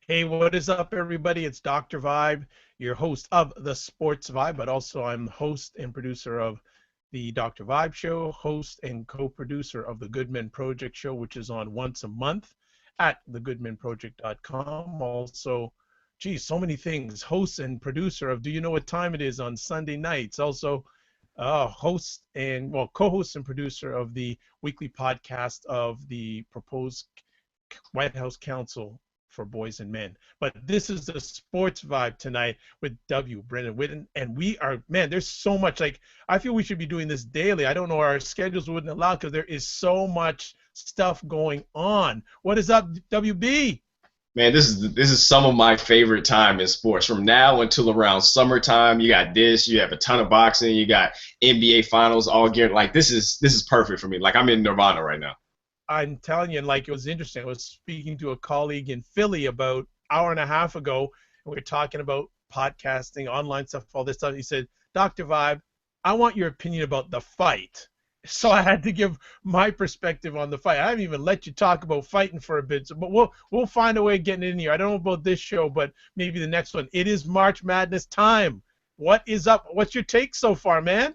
Hey, what is up, everybody? It's Dr. Vibe, your host of the Sports Vibe, but also I'm the host and producer of the Dr. Vibe Show, host and co-producer of the Goodman Project Show, which is on once a month at thegoodmanproject.com. Also, geez, so many things. Host and producer of Do You Know What Time It Is on Sunday nights. Also, host and, well, co-host and producer of the weekly podcast of the proposed White House Council for Boys and Men. But this is the Sports Vibe tonight with Brenden Whitted, and we are, man, there's so much. Like, I feel we should be doing this daily. I don't know, our schedules wouldn't allow because there is so much stuff going on. What is up, WB? Man, this is some of my favorite time in sports. From now until around summertime, you got this, you have a ton of boxing, you got NBA finals all geared. Like this is perfect for me. Like I'm in Nirvana right now. I'm telling you, and like it was interesting. I was speaking to a colleague in Philly about an hour and a half ago, and we were talking about podcasting, online stuff, all this stuff. He said, Dr. Vibe, I want your opinion about the fight. So I had to give my perspective on the fight. I haven't even let you talk about fighting for a bit, but we'll find a way of getting it in here. I don't know about this show, but maybe the next one. It is March Madness time. What is up? What's your take so far, man?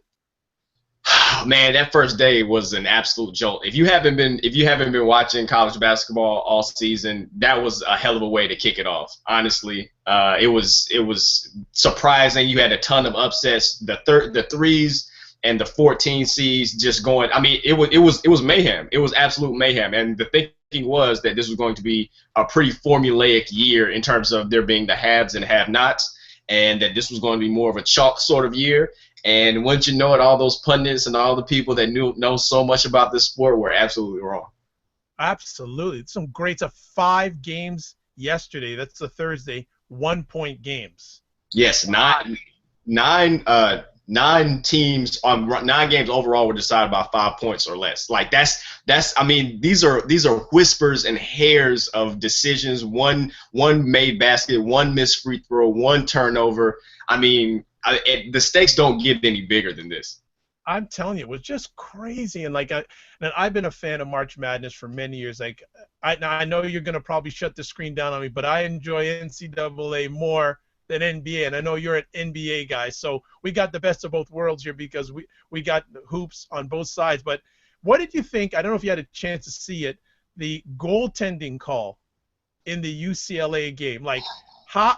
Man, that first day was an absolute jolt. If you haven't been watching college basketball all season, that was a hell of a way to kick it off. Honestly, it was surprising. You had a ton of upsets. The threes and the 14 seeds just going. I mean, it was mayhem. It was absolute mayhem. And the thinking was that this was going to be a pretty formulaic year in terms of there being the haves and have-nots, and that this was going to be more of a chalk sort of year. And once you know it, all those pundits and all the people that know so much about this sport were absolutely wrong. Absolutely. It's some great stuff. 5 games yesterday. That's the Thursday. 1-point games. Yes, nine teams on 9 games overall were decided by 5 points or less. Like that's. I mean, these are whispers and hairs of decisions. One made basket, one missed free throw, one turnover. I mean, the stakes don't get any bigger than this. I'm telling you, it was just crazy. And like, and I've been a fan of March Madness for many years. Like, I know you're gonna probably shut the screen down on me, but I enjoy NCAA more than NBA, and I know you're an NBA guy. So we got the best of both worlds here because we got hoops on both sides. But what did you think? I don't know if you had a chance to see it. The goaltending call in the UCLA game, like how.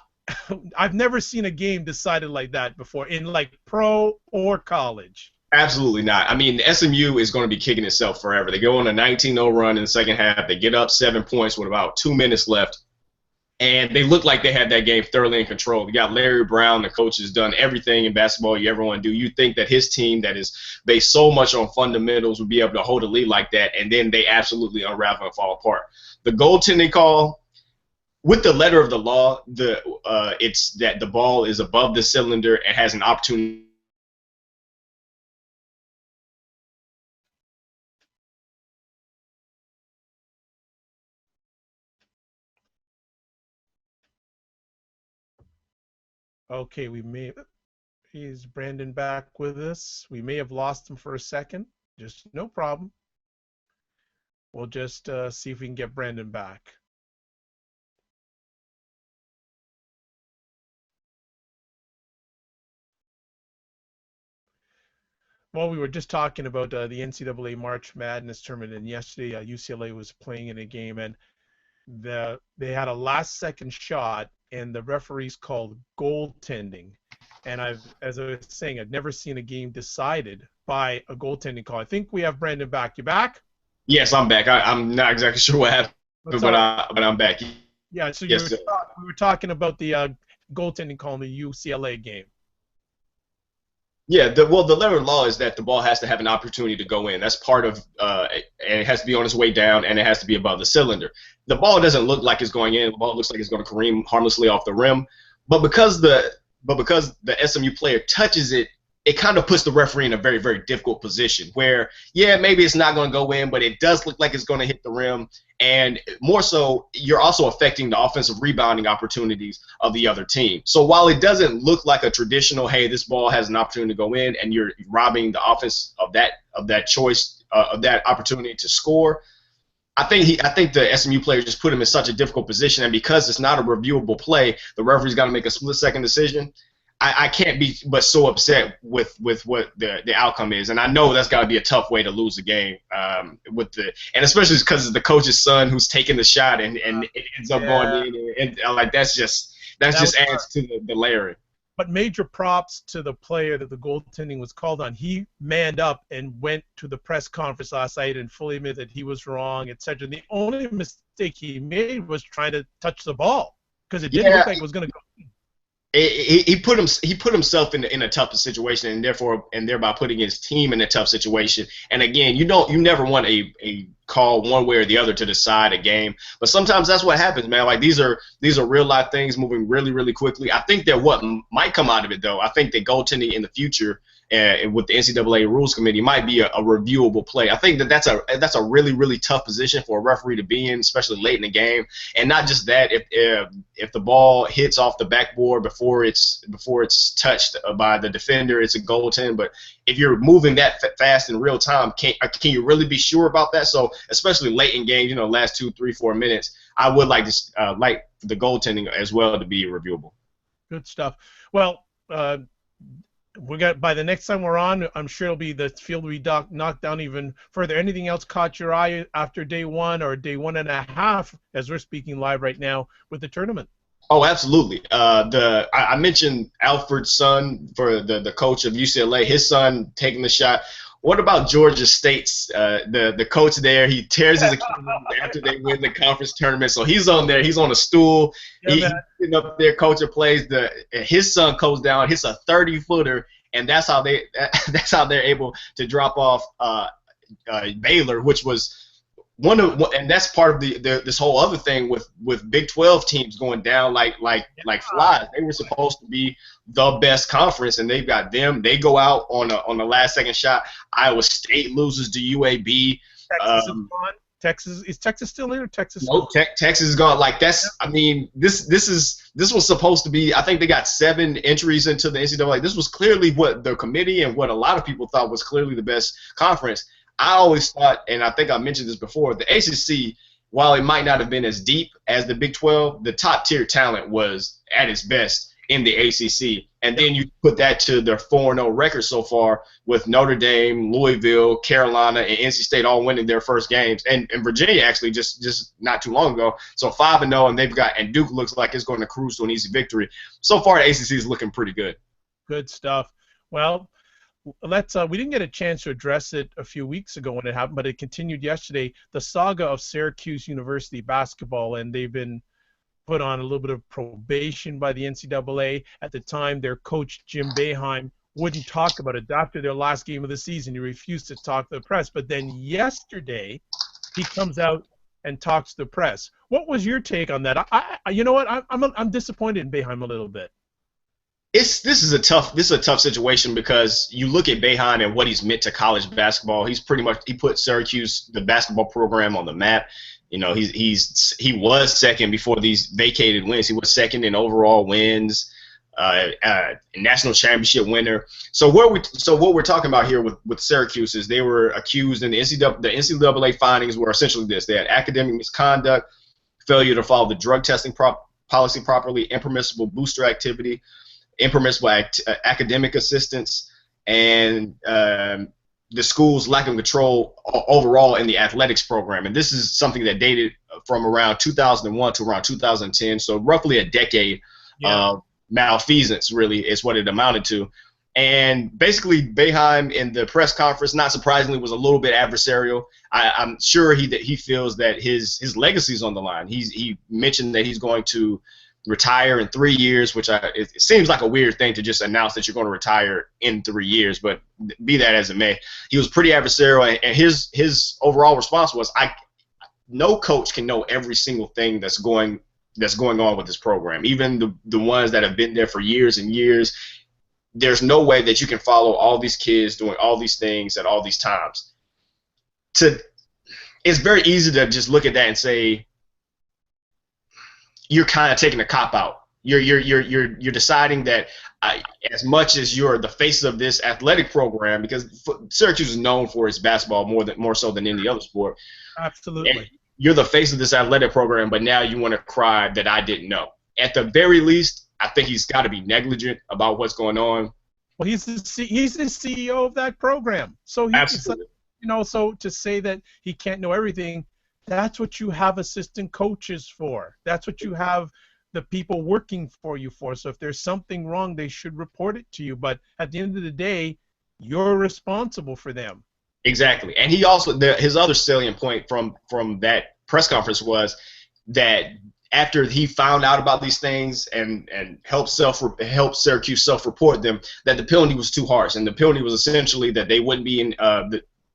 I've never seen a game decided like that before in like pro or college. Absolutely not. I mean, SMU is going to be kicking itself forever. They go on a 19-0 run in the second half. They get up 7 points with about 2 minutes left, and they look like they had that game thoroughly in control. You got Larry Brown, the coach, has done everything in basketball you ever want to do. You think that his team that is based so much on fundamentals would be able to hold a lead like that, and then they absolutely unravel and fall apart. The goaltending call, with the letter of the law, it's that the ball is above the cylinder and has an opportunity. Okay, is Brandon back with us? We may have lost him for a second. Just no problem. We'll just see if we can get Brandon back. Well, we were just talking about the NCAA March Madness tournament, and yesterday UCLA was playing in a game, and they had a last-second shot, and the referees called goaltending. And as I was saying, I'd never seen a game decided by a goaltending call. I think we have Brandon back. You back? Yes, I'm back. I'm not exactly sure what happened, but I'm back. Yeah. So Yes, we were talking about the goaltending call in the UCLA game. yeah. The letter of law is that the ball has to have an opportunity to go in. That's part of, and it has to be on its way down, and it has to be above the cylinder. The ball doesn't look like it's going in. The ball looks like it's going to careen harmlessly off the rim, but because the SMU player touches it, it kind of puts the referee in a very, very difficult position where, yeah, maybe it's not going to go in, but it does look like it's going to hit the rim. And more so, you're also affecting the offensive rebounding opportunities of the other team. So while it doesn't look like a traditional, hey, this ball has an opportunity to go in, and you're robbing the offense of that choice, of that opportunity to score, I think the SMU player just put him in such a difficult position, and because it's not a reviewable play, the referee's got to make a split-second decision. I can't be but so upset with what the outcome is, and I know that's got to be a tough way to lose a game. And especially because it's the coach's son who's taking the shot, and it ends up going in, and like that just adds to the layering. But major props to the player that the goaltending was called on. He manned up and went to the press conference last night and fully admitted that he was wrong, etc. The only mistake he made was trying to touch the ball because it didn't look like it was going to go. He put himself in a tough situation, and thereby putting his team in a tough situation. And again, you never want a call one way or the other to decide a game, but sometimes that's what happens, man. Like these are real life things moving really, really quickly. I think that what might come out of it, though, I think that goaltending in the future with the NCAA Rules Committee might be a reviewable play. I think that's a really, really tough position for a referee to be in, especially late in the game. And not just that, if the ball hits off the backboard before it's touched by the defender, it's a goaltend. But if you're moving that fast in real time, can you really be sure about that? So especially late in games, last 2, 3, 4 minutes, I would like the goaltending as well to be reviewable. Good stuff. Well, we got by the next time we're on, I'm sure it'll be the field will be knocked down even further. Anything else caught your eye after day 1 or day 1.5, as we're speaking live right now with the tournament? Oh, absolutely. I mentioned Alfred's son for the coach of UCLA, his son taking the shot. What about Georgia State's the coach there? He tears his Achilles after they win the conference tournament. So he's on there. He's on a stool. He's sitting up there. Coach plays. His son goes down. Hits a 30-footer, and that's how they're able to drop off Baylor, which was and that's part of this whole other thing with Big 12 teams going down like flies. They were supposed to be the best conference, and they've got them. They go out on the last second shot. Iowa State loses to UAB. Texas is gone. Is Texas still in, or Texas? No, Texas is gone. Like that's. I mean, this was supposed to be. I think they got 7 entries into the NCAA. This was clearly what the committee and what a lot of people thought was clearly the best conference. I always thought, and I think I mentioned this before, the ACC, while it might not have been as deep as the Big 12, the top-tier talent was at its best in the ACC. And then you put that to their 4-0 record so far with Notre Dame, Louisville, Carolina, and NC State all winning their first games. And Virginia actually just not too long ago. So 5-0, and Duke looks like it's going to cruise to an easy victory. So far, the ACC is looking pretty good. Good stuff. Well, we didn't get a chance to address it a few weeks ago when it happened, but it continued yesterday. The saga of Syracuse University basketball, and they've been put on a little bit of probation by the NCAA. At the time, their coach, Jim Boeheim, wouldn't talk about it. After their last game of the season, he refused to talk to the press. But then yesterday, he comes out and talks to the press. What was your take on that? You know what? I'm disappointed in Boeheim a little bit. This is a tough situation because you look at Boeheim and what he's meant to college basketball. He put Syracuse, the basketball program, on the map. He was second before these vacated wins. He was second in overall wins, national championship winner. So what we're talking about here with Syracuse is they were accused, and the NCAA findings were essentially this: they had academic misconduct, failure to follow the drug testing policy properly, impermissible booster activity, impermissible academic assistance, and the school's lack of control overall in the athletics program. And this is something that dated from around 2001 to around 2010, so roughly a decade of malfeasance really is what it amounted to. And basically Boeheim in the press conference, not surprisingly, was a little bit adversarial. I'm sure he feels that his legacy is on the line. He mentioned that he's going to retire in 3 years, which it seems like a weird thing to just announce that you're going to retire in 3 years, but be that as it may, he was pretty adversarial, and his overall response was, no coach can know every single thing that's going on with this program, even the ones that have been there for years and years. There's no way that you can follow all these kids doing all these things at all these times. It's very easy to just look at that and say, you're kind of taking a cop out. You're deciding that as much as you're the face of this athletic program, because Syracuse is known for its basketball more so than any other sport. Absolutely. you're the face of this athletic program, but now you want to cry that I didn't know. At the very least, I think he's got to be negligent about what's going on. Well, he's the CEO of that program, so Absolutely. So to say that he can't know everything, that's what you have assistant coaches for. That's what you have the people working for you for. So if there's something wrong, they should report it to you. But at the end of the day, you're responsible for them. Exactly. And he also his other salient point from that press conference was that after he found out about these things and helped Syracuse self-report them, that the penalty was too harsh, and the penalty was essentially that they wouldn't be in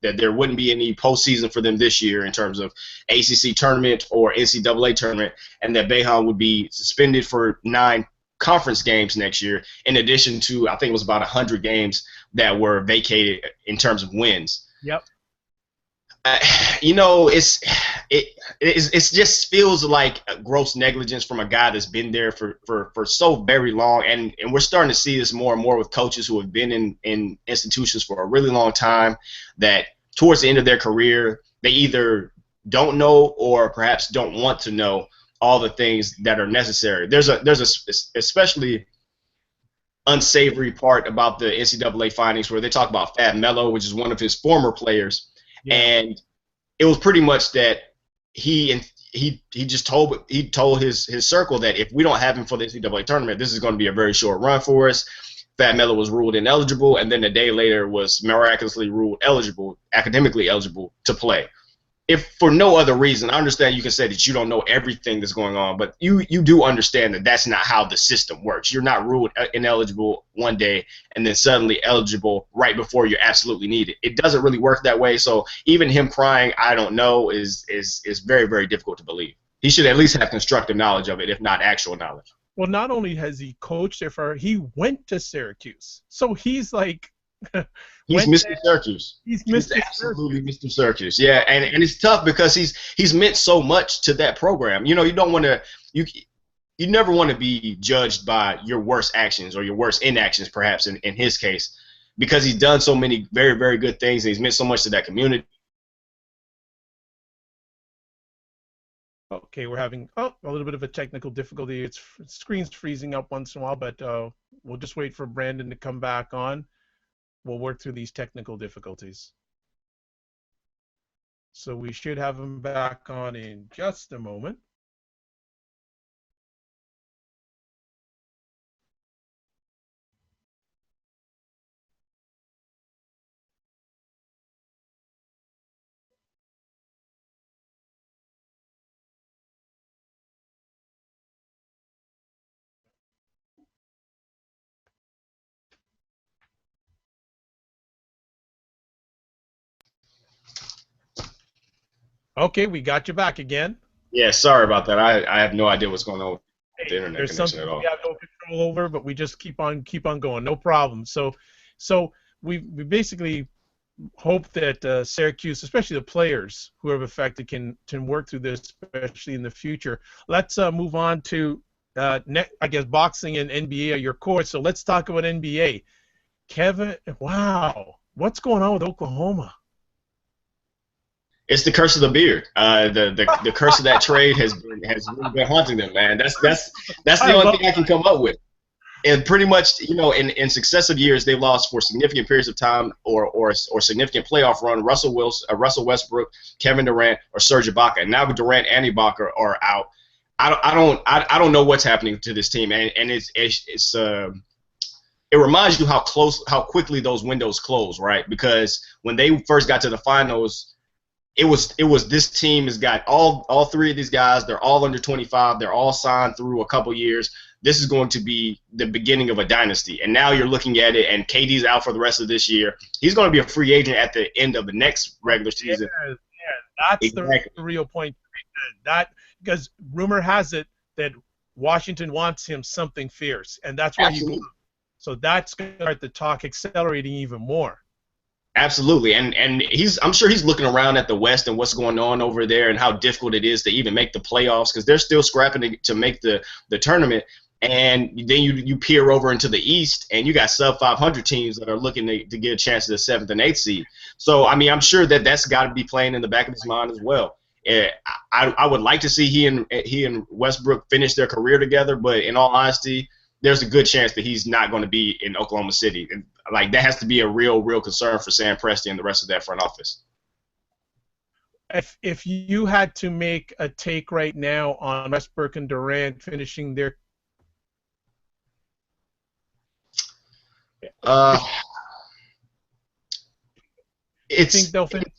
that there wouldn't be any postseason for them this year in terms of ACC tournament or NCAA tournament, and that Boeheim would be suspended for 9 conference games next year, in addition to I think it was about 100 games that were vacated in terms of wins. Yep. It just feels like gross negligence from a guy that's been there for so very long, and we're starting to see this more and more with coaches who have been in institutions for a really long time, that towards the end of their career they either don't know or perhaps don't want to know all the things that are necessary. There's a especially unsavory part about the NCAA findings where they talk about Fab Melo, which is one of his former players. Yeah. And it was pretty much that he just told his circle that if we don't have him for the NCAA tournament, this is going to be a very short run for us. Fab Melo was ruled ineligible, and then a day later was miraculously ruled eligible, academically eligible to play. If for no other reason, I understand you can say that you don't know everything that's going on, but you do understand that that's not how the system works. You're not ruled ineligible one day and then suddenly eligible right before you absolutely need it. It doesn't really work that way. So even him crying, I don't know, is very, very difficult to believe. He should at least have constructive knowledge of it, if not actual knowledge. Well, not only has he coached there, he went to Syracuse, so he's like. He's Mr. Syracuse. He's absolutely Mr. Syracuse. Yeah, and it's tough because he's meant so much to that program. You don't want to you never want to be judged by your worst actions or your worst inactions, perhaps in his case, because he's done so many very, very good things and he's meant so much to that community. Okay, we're having a little bit of a technical difficulty. It's screen's freezing up once in a while, but we'll just wait for Brenden to come back on. We'll work through these technical difficulties. So we should have him back on in just a moment. Okay, we got you back again. Yeah, sorry about that. I have no idea what's going on with the internet There's connection at all. We have no control over, but we just keep on going. No problem. So we basically hope that Syracuse, especially the players who are affected, can work through this, especially in the future. Let's move on to I guess boxing and NBA are your core. So let's talk about NBA. Kevin, wow, what's going on with Oklahoma? It's the curse of the beard. The curse of that trade has really been haunting them, man. That's the only thing I can come up with. And pretty much, in successive years, they've lost for significant periods of time or significant playoff run. Russell Westbrook, Kevin Durant, or Serge Ibaka. And now Durant and Ibaka are out. I don't know what's happening to this team, and it reminds you how quickly those windows close, right? Because when they first got to the finals, it was this team has got all 3 of these guys. They're all under 25. They're all signed through a couple years. This is going to be the beginning of a dynasty. And now you're looking at it, and KD's out for the rest of this year. He's going to be a free agent at the end of the next regular season. Yeah, that's exactly the real point. That because rumor has it that Washington wants him something fierce, and that's where he goes. So that's going to start the talk accelerating even more. Absolutely, and I'm sure he's looking around at the West and what's going on over there and how difficult it is to even make the playoffs because they're still scrapping to make the tournament. And then you peer over into the East and you got sub 500 teams that are looking to get a chance at the 7th and 8th seed. So I mean, I'm sure that's got to be playing in the back of his mind as well. I would like to see he and Westbrook finish their career together, but in all honesty, there's a good chance that he's not going to be in Oklahoma City. And like that has to be a real concern for Sam Presti and the rest of that front office. If you had to make a take right now on Westbrook and Durant finishing their it's they'll finish?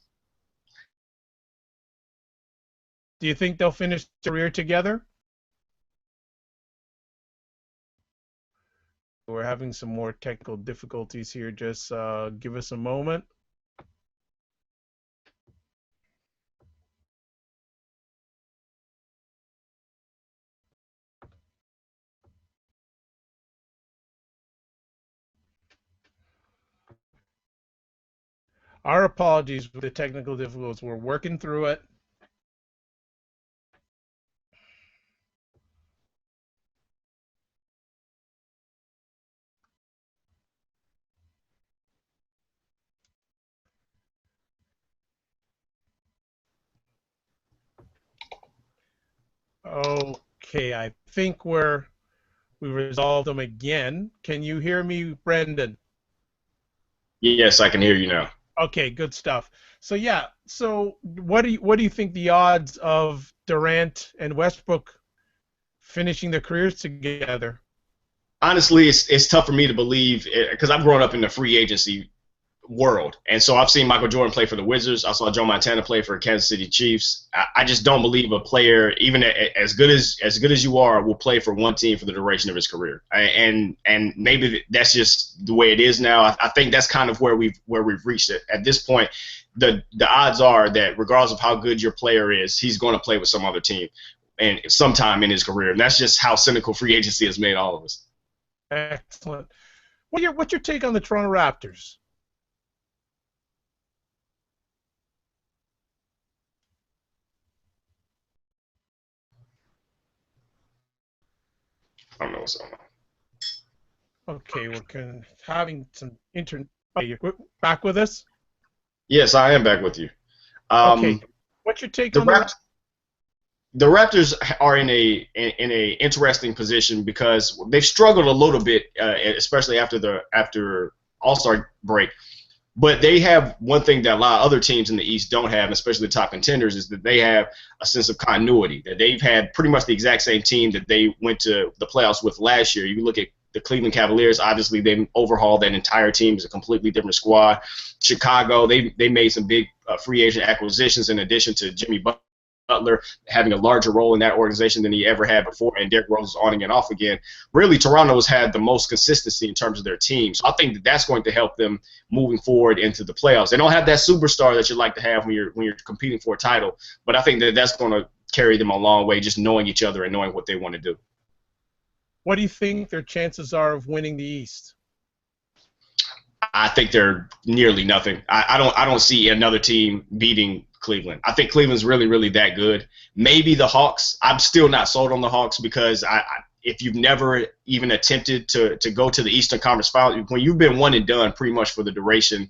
Do you think they'll finish their career together? We're having some more technical difficulties here. Just give us a moment. Our apologies for the technical difficulties. We're working through it. Okay, I think we resolved them again. Can you hear me, Brenden? Yes, I can hear you now. Okay, good stuff. So yeah, so what do you think the odds of Durant and Westbrook finishing their careers together? Honestly, it's tough for me to believe because I've grown up in the free agency world, and so I've seen Michael Jordan play for the Wizards. I saw Joe Montana play for Kansas City Chiefs. I just don't believe a player, even as good as you are, will play for one team for the duration of his career. And maybe that's just the way it is now. I think that's kind of where we've reached it at this point. The odds are that regardless of how good your player is, he's going to play with some other team and sometime in his career. And that's just how cynical free agency has made all of us. Excellent. What's your take on the Toronto Raptors? I don't know what's going on. Okay, we're having some Oh, you're back with us? Yes, I am back with you. Okay. What's your take on the Raptors are in a interesting position because they've struggled a little bit, especially after All-Star break. But they have one thing that a lot of other teams in the East don't have, especially the top contenders, is that they have a sense of continuity. That they've had pretty much the exact same team that they went to the playoffs with last year. You look at the Cleveland Cavaliers, obviously they overhauled that entire team. It's a completely different squad. Chicago, they made some big free agent acquisitions in addition to Jimmy Butler having a larger role in that organization than he ever had before, and Derrick Rose is on and off again. Really, Toronto's had the most consistency in terms of their team. So I think that that's going to help them moving forward into the playoffs. They don't have that superstar that you like to have when you're competing for a title, but I think that that's going to carry them a long way, just knowing each other and knowing what they want to do. What do you think their chances are of winning the East? I think they're nearly nothing. I don't see another team beating Cleveland. I think Cleveland's really that good. Maybe the Hawks. I'm still not sold on the Hawks because if you've never even attempted to go to the Eastern Conference Final, when you've been one and done pretty much for the duration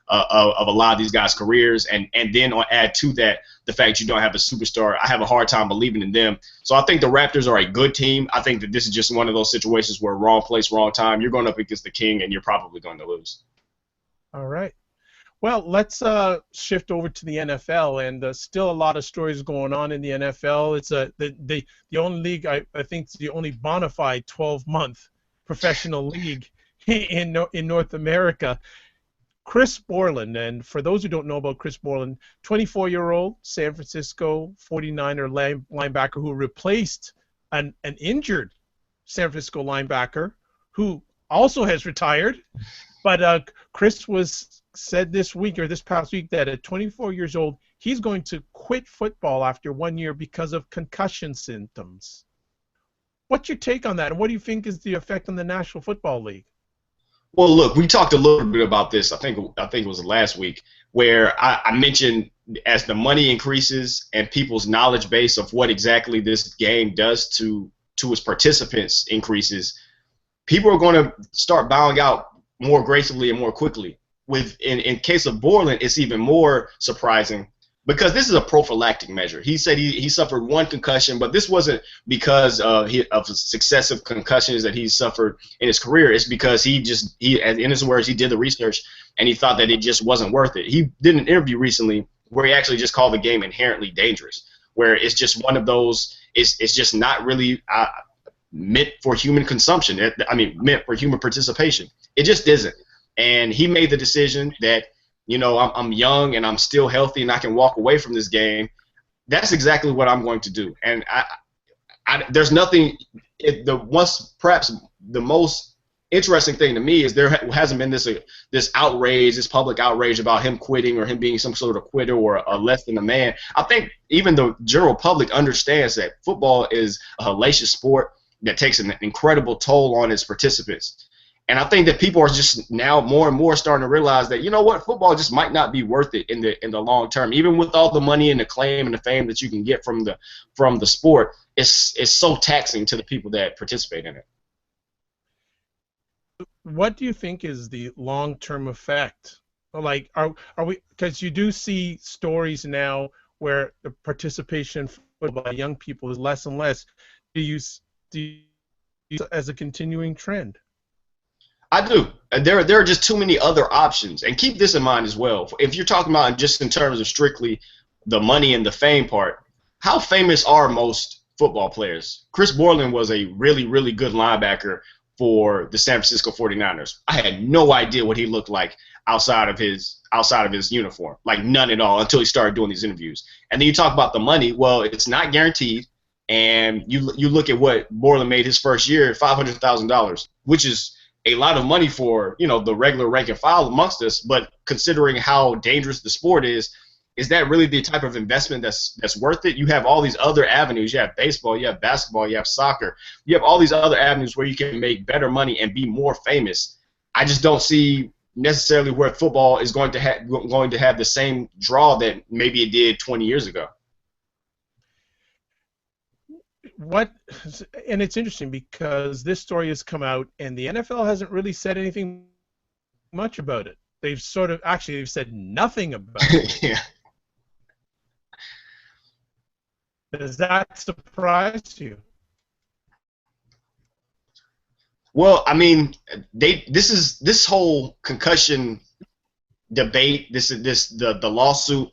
of a lot of these guys' careers, and then add to that the fact you don't have a superstar, I have a hard time believing in them. So I think the Raptors are a good team. I think that this is just one of those situations where wrong place, wrong time. You're going up against the king, and you're probably going to lose. All right. Well, let's shift over to the NFL, and still a lot of stories going on in the NFL. It's the only league I think is the only bona fide 12-month professional league in North America. Chris Borland, and for those who don't know about Chris Borland, 24-year-old San Francisco 49er linebacker who replaced an injured San Francisco linebacker who also has retired. But Chris said this week or this past week that at 24 years old, he's going to quit football after 1 year because of concussion symptoms. What's your take on that, and what do you think is the effect on the National Football League? Well, look, we talked a little bit about this. I think it was last week where I mentioned as the money increases and people's knowledge base of what exactly this game does to its participants increases, people are going to start bowing out more gracefully and more quickly. In case of Borland, it's even more surprising because this is a prophylactic measure. He said he suffered one concussion, but this wasn't because of successive concussions that he suffered in his career. It's because he, in his words, he did the research and he thought that it just wasn't worth it. He did an interview recently where he actually just called the game inherently dangerous, where it's just one of those. It's just not really meant for human consumption. Meant for human participation. It just isn't. And he made the decision that, I'm young and I'm still healthy and I can walk away from this game. That's exactly what I'm going to do. And there's nothing. Perhaps the most interesting thing to me is there hasn't been this outrage, this public outrage about him quitting or him being some sort of quitter or a less than a man. I think even the general public understands that football is a hellacious sport that takes an incredible toll on its participants. And I think that people are just now more and more starting to realize that, football just might not be worth it in the long term. Even with all the money and the acclaim and the fame that you can get from the sport, it's so taxing to the people that participate in it. What do you think is the long-term effect? Like, are we, because you do see stories now where the participation by young people is less and less. Do you see as a continuing trend? I do. There are just too many other options. And keep this in mind as well. If you're talking about just in terms of strictly the money and the fame part, how famous are most football players? Chris Borland was a really, really good linebacker for the San Francisco 49ers. I had no idea what he looked like outside of his uniform, like none at all, until he started doing these interviews. And then you talk about the money. Well, it's not guaranteed. And you look at what Borland made his first year, $500,000, which is a lot of money for, the regular rank and file amongst us. But considering how dangerous the sport is that really the type of investment that's worth it? You have all these other avenues. You have baseball, you have basketball, you have soccer. You have all these other avenues where you can make better money and be more famous. I just don't see necessarily where football is going to have the same draw that maybe it did 20 years ago. And it's interesting because this story has come out and the NFL hasn't really said anything much about it. They've said nothing about it. Yeah. Does that surprise you? Well, I mean, this whole concussion debate, the lawsuit,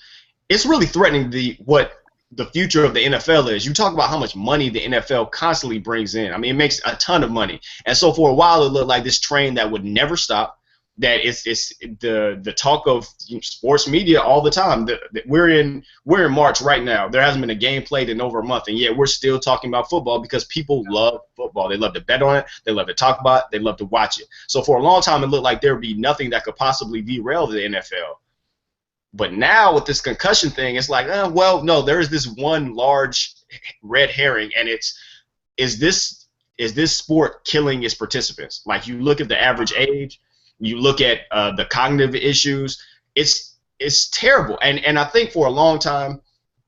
it's really threatening what the future of the NFL is. You talk about how much money the NFL constantly brings in. I mean, it makes a ton of money. And so for a while, it looked like this train that would never stop, that it's the talk of sports media all the time. We're in March right now. There hasn't been a game played in over a month, and yet we're still talking about football because people love football. They love to bet on it. They love to talk about it. They love to watch it. So for a long time, it looked like there would be nothing that could possibly derail the NFL. But now with this concussion thing, it's like, well, no, there is this one large red herring, and is this sport killing its participants? Like, you look at the average age, you look at the cognitive issues, it's terrible. And I think for a long time,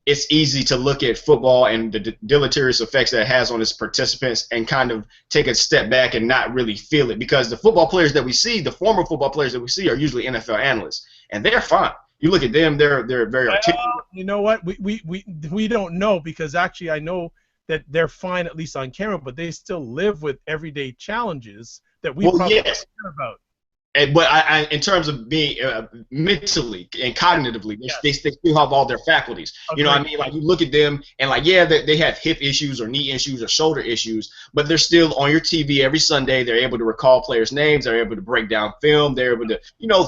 it's easy to look at football and the deleterious effects that it has on its participants and kind of take a step back and not really feel it, because the football players that we see, the former football players that we see, are usually NFL analysts, and they're fine. You look at them; they're very articulate. You know what? We don't know, because actually I know that they're fine, at least on camera, but they still live with everyday challenges that we probably don't care about. But in terms of being mentally and cognitively, they still have all their faculties. Okay. You know what I mean? Like, you look at them and, like, yeah, they have hip issues or knee issues or shoulder issues, but they're still on your TV every Sunday. They're able to recall players' names. They're able to break down film. They're able to,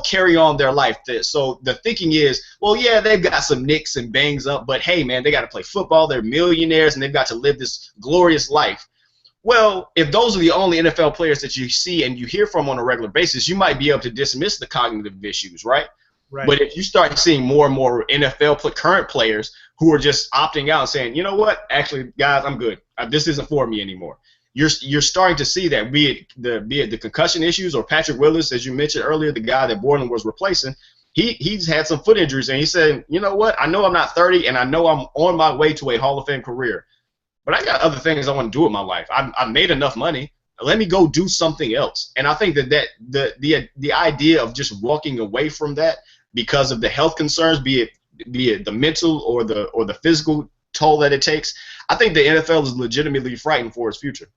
carry on their life. So the thinking is, well, yeah, they've got some nicks and bangs up, but hey, man, they got to play football. They're millionaires and they've got to live this glorious life. Well, if those are the only NFL players that you see and you hear from on a regular basis, you might be able to dismiss the cognitive issues, right? Right. But if you start seeing more and more NFL current players who are just opting out and saying, you know what, actually, guys, I'm good. This isn't for me anymore. You're starting to see that, be it the concussion issues or Patrick Willis, as you mentioned earlier, the guy that Borland was replacing. He's had some foot injuries, and he said, you know what, I know I'm not 30, and I know I'm on my way to a Hall of Fame career. But I got other things I want to do with my life. I made enough money. Let me go do something else. And I think that the idea of just walking away from that because of the health concerns, be it be it the mental or the physical toll that it takes, I think the NFL is legitimately frightened for its future.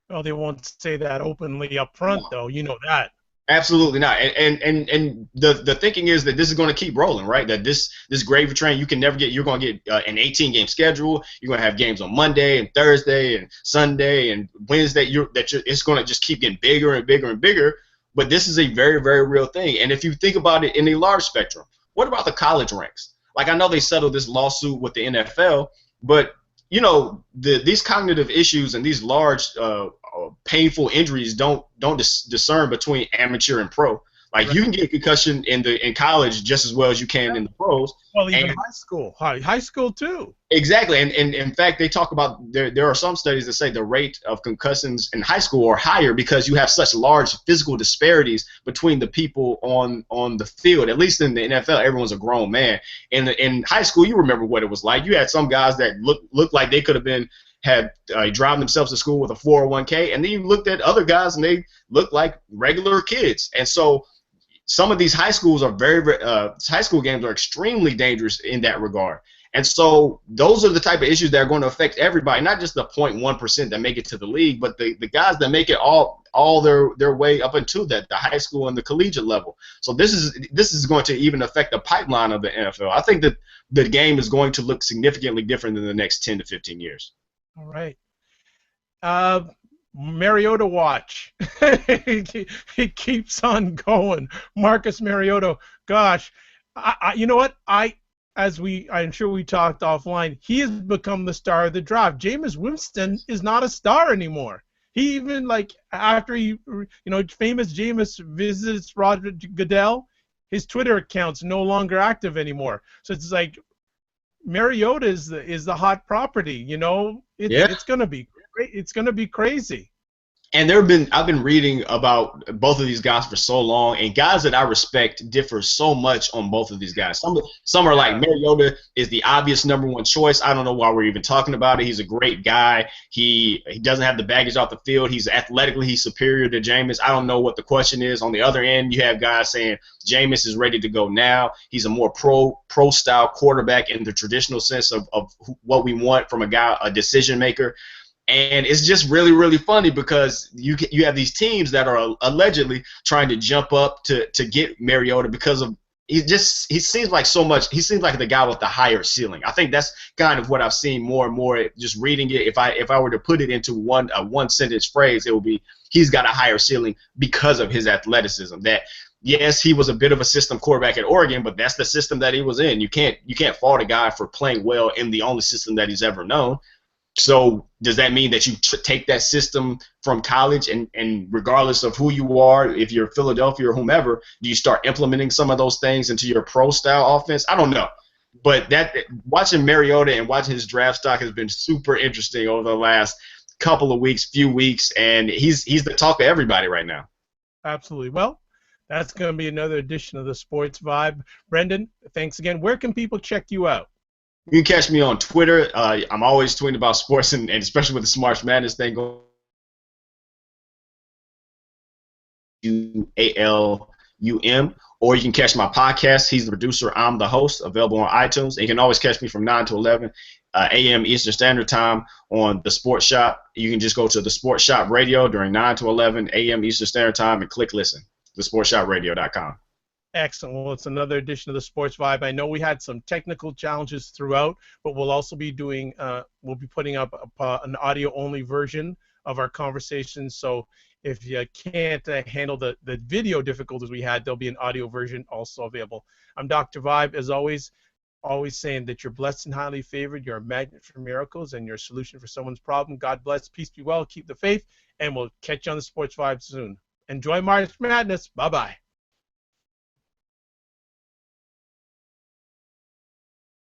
Well, they won't say that openly up front, though. You know that. Absolutely not. And the thinking is that this is going to keep rolling, right? That this gravy train, you're going to get an 18-game schedule. You're going to have games on Monday and Thursday and Sunday and Wednesday. It's going to just keep getting bigger and bigger and bigger. But this is a very, very real thing. And if you think about it in a large spectrum, what about the college ranks? Like, I know they settled this lawsuit with the NFL, but these cognitive issues and these large painful injuries don't discern between amateur and pro. Like, right. You can get a concussion in college just as well as you can in the pros. Well, even high school too. Exactly, and in fact, they talk about there are some studies that say the rate of concussions in high school are higher because you have such large physical disparities between the people on the field. At least in the NFL, everyone's a grown man. In high school, you remember what it was like. You had some guys that looked like they could have had driven themselves to school with a 401k, and then you looked at other guys and they looked like regular kids. And so some of these high schools are high school games are extremely dangerous in that regard. And so those are the type of issues that are going to affect everybody, not just the 0.1% that make it to the league, but the guys that make it all their way up into the high school and the collegiate level. So this is going to even affect the pipeline of the NFL. I think that the game is going to look significantly different in the next 10 to 15 years. All right. Mariota watch. He keeps on going. Marcus Mariota. Gosh, you know what? I'm sure we talked offline, he has become the star of the draft. Jameis Winston is not a star anymore. He even, like, after famous Jameis visits Roger Goodell, his Twitter account's no longer active anymore. So it's like Mariota is the hot property. It's gonna be great. It's gonna be crazy. And I've been reading about both of these guys for so long, and guys that I respect differ so much on both of these guys. Some are like, Mariota is the obvious number one choice. I don't know why we're even talking about it. He's a great guy. He doesn't have the baggage off the field. He's superior to Jameis. I don't know what the question is. On the other end, you have guys saying Jameis is ready to go now. He's a more pro style quarterback in the traditional sense of what we want from a decision maker. And it's just really, really funny because you have these teams that are allegedly trying to jump up to get Mariota because of he seems like the guy with the higher ceiling. I think that's kind of what I've seen more and more just reading it. If I were to put it into one sentence phrase, it would be he's got a higher ceiling because of his athleticism. That yes, he was a bit of a system quarterback at Oregon, but that's the system that he was in. You can't fault a guy for playing well in the only system that he's ever known. So does that mean that you take that system from college and regardless of who you are, if you're Philadelphia or whomever, do you start implementing some of those things into your pro-style offense? I don't know. But watching Mariota and watching his draft stock has been super interesting over the last few weeks, and he's the talk of everybody right now. Absolutely. Well, that's going to be another edition of the Sports Vibe. Brenden, thanks again. Where can people check you out? You can catch me on Twitter. I'm always tweeting about sports, and especially with the March Madness thing going. UALUM, or you can catch my podcast. He's the producer. I'm the host. Available on iTunes. And you can always catch me from 9 to 11 a.m. Eastern Standard Time on the Sports Shop. You can just go to the Sports Shop Radio during 9 to 11 a.m. Eastern Standard Time and click listen. TheSportsShopRadio.com. Excellent. Well, it's another edition of the Sports Vibe. I know we had some technical challenges throughout, but we'll also be putting up an audio-only version of our conversation. So if you can't handle the video difficulties we had, there'll be an audio version also available. I'm Dr. Vibe, as always saying that you're blessed and highly favored. You're a magnet for miracles and you're a solution for someone's problem. God bless. Peace be well. Keep the faith. And we'll catch you on the Sports Vibe soon. Enjoy March Madness. Bye-bye.